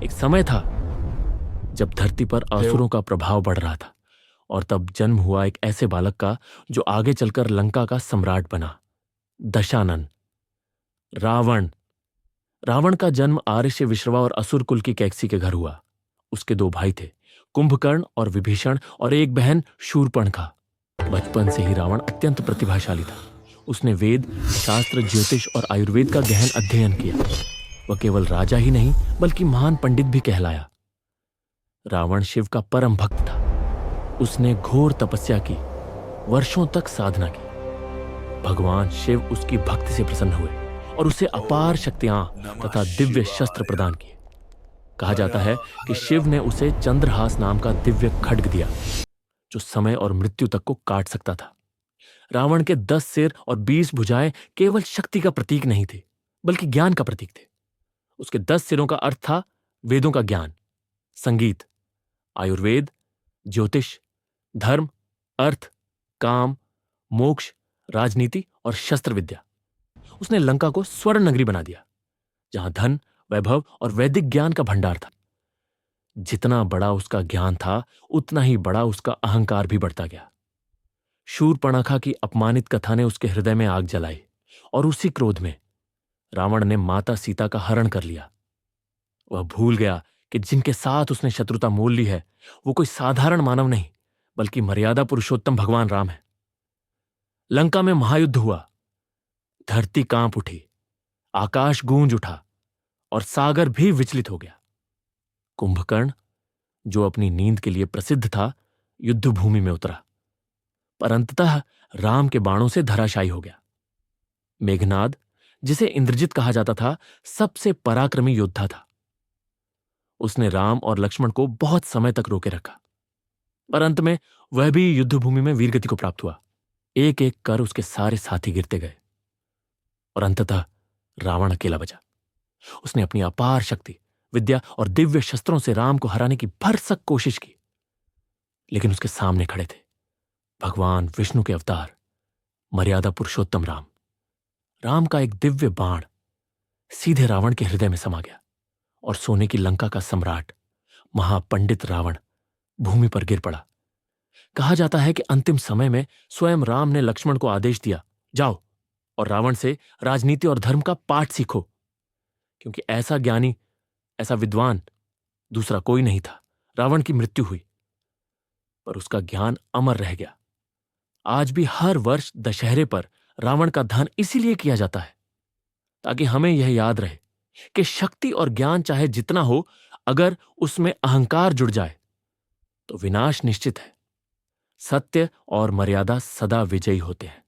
एक समय था जब धरती पर असुरों का प्रभाव बढ़ रहा था, और तब जन्म हुआ एक ऐसे बालक का जो आगे चलकर लंका का सम्राट बना, दशानन। रावण। रावण का जन्म आर्य विश्रवा और असुर कुल की कैकसी के घर हुआ। उसके दो भाई थे, कुंभकर्ण और विभीषण, और एक बहन शूर्पणखा। बचपन से ही रावण अत्यंत प्रतिभाशाली था। उसने वेद, शास्त्र, ज्योतिष और आयुर्वेद का गहन अध्ययन किया। वह केवल राजा ही नहीं बल्कि महान पंडित भी कहलाया। रावण शिव का परम भक्त था। उसने घोर तपस्या की, वर्षों तक साधना की। भगवान शिव उसकी भक्ति से प्रसन्न हुए और उसे अपार शक्तियां तथा दिव्य शस्त्र प्रदान किए। कहा जाता है कि शिव ने उसे चंद्रहास नाम का दिव्य खड्ग दिया, जो समय और मृत्यु तक को काट सकता था। रावण के 10 सिर और 20 भुजाएं केवल शक्ति का प्रतीक नहीं थे, बल्कि ज्ञान का प्रतीक थे। उसके 10 सिरों का अर्थ था वेदों का ज्ञान, संगीत, आयुर्वेद, ज्योतिष, धर्म, अर्थ, काम, मोक्ष, राजनीति और शस्त्र विद्या। उसने लंका को स्वर्ण नगरी बना दिया, जहां धन, वैभव और वैदिक ज्ञान का भंडार था। जितना बड़ा उसका ज्ञान था, उतना ही बड़ा उसका अहंकार भी बढ़ता गया। शूर्पणखा की अपमानित कथा ने उसके हृदय में आग जलाई, और उसी क्रोध में रावण ने माता सीता का हरण कर लिया। वह भूल गया कि जिनके साथ उसने शत्रुता मोल ली है, वो कोई साधारण मानव नहीं, बल्कि मर्यादा पुरुषोत्तम भगवान राम है। लंका में महायुद्ध हुआ। धरती कांप उठी, आकाश गूंज उठा और सागर भी विचलित हो गया। कुंभकर्ण, जो अपनी नींद के लिए प्रसिद्ध था, युद्ध भूमि में उतरा, पर अंततः राम के बाणों से धराशायी हो गया। मेघनाद, जिसे इंद्रजित कहा जाता था, सबसे पराक्रमी योद्धा था। उसने राम और लक्ष्मण को बहुत समय तक रोके रखा, पर अंत में वह भी युद्धभूमि में वीरगति को प्राप्त हुआ। एक एक कर उसके सारे साथी गिरते गए और अंततः रावण अकेला बचा। उसने अपनी अपार शक्ति, विद्या और दिव्य शस्त्रों से राम को हराने की भरसक कोशिश की, लेकिन उसके सामने खड़े थे भगवान विष्णु के अवतार, मर्यादा पुरुषोत्तम राम। राम का एक दिव्य बाण सीधे रावण के हृदय में समा गया और सोने की लंका का सम्राट, महापंडित रावण भूमि पर गिर पड़ा। कहा जाता है कि अंतिम समय में स्वयं राम ने लक्ष्मण को आदेश दिया, जाओ और रावण से राजनीति और धर्म का पाठ सीखो, क्योंकि ऐसा ज्ञानी, ऐसा विद्वान दूसरा कोई नहीं था। रावण की मृत्यु हुई, पर उसका ज्ञान अमर रह गया। आज भी हर वर्ष दशहरे पर रावण का दहन इसीलिए किया जाता है, ताकि हमें यह याद रहे कि शक्ति और ज्ञान चाहे जितना हो, अगर उसमें अहंकार जुड़ जाए तो विनाश निश्चित है। सत्य और मर्यादा सदा विजयी होते हैं।